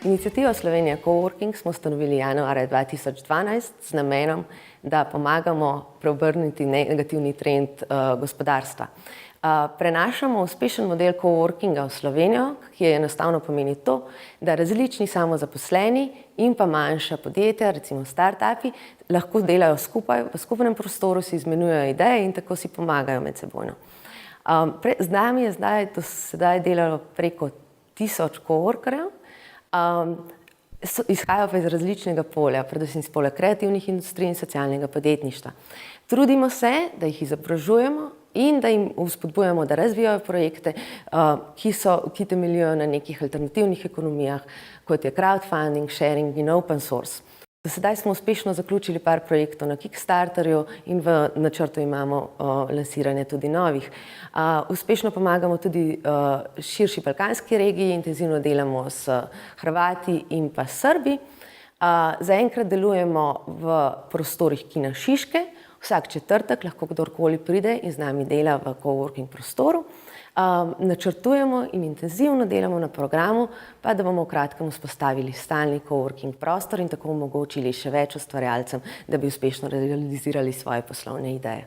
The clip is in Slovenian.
Iniciativo Slovenija Coworking smo ustanovili januarja 2012 z namenom, da pomagamo preobrniti negativni trend gospodarstva. Prenašamo uspešen model coworkinga v Slovenijo, ki enostavno pomeni to, da različni samozaposleni in pa manjša podjetja, recimo startupi, lahko delajo skupaj, v skupnem prostoru si izmenjujejo ideje in tako si pomagajo medsebojno. Z nami je do sedaj delalo preko 1000 coworkerjev, izhajajo pa iz različnega polja, predvsem iz polja kreativnih industrij in socialnega podjetništva. Trudimo se, da jih izobražujemo in da jim vzpodbujamo, da razvijajo projekte, ki temeljijo na nekih alternativnih ekonomijah, kot je crowdfunding, sharing in open source. Do sedaj smo uspešno zaključili par projektov na Kickstarterju in v načrtu imamo lansiranje tudi novih. Uspešno pomagamo tudi širši balkanski regiji, intenzivno delamo s Hrvati in pa Srbi. Zaenkrat delujemo v prostorih Kina Šiške. Vsak četrtek lahko kdorkoli pride in z nami dela v coworking prostoru. Načrtujemo in intenzivno delamo na programu, pa da bomo v kratkem vzpostavili stalni coworking prostor in tako omogočili še več ustvarjalcem, da bi uspešno realizirali svoje poslovne ideje.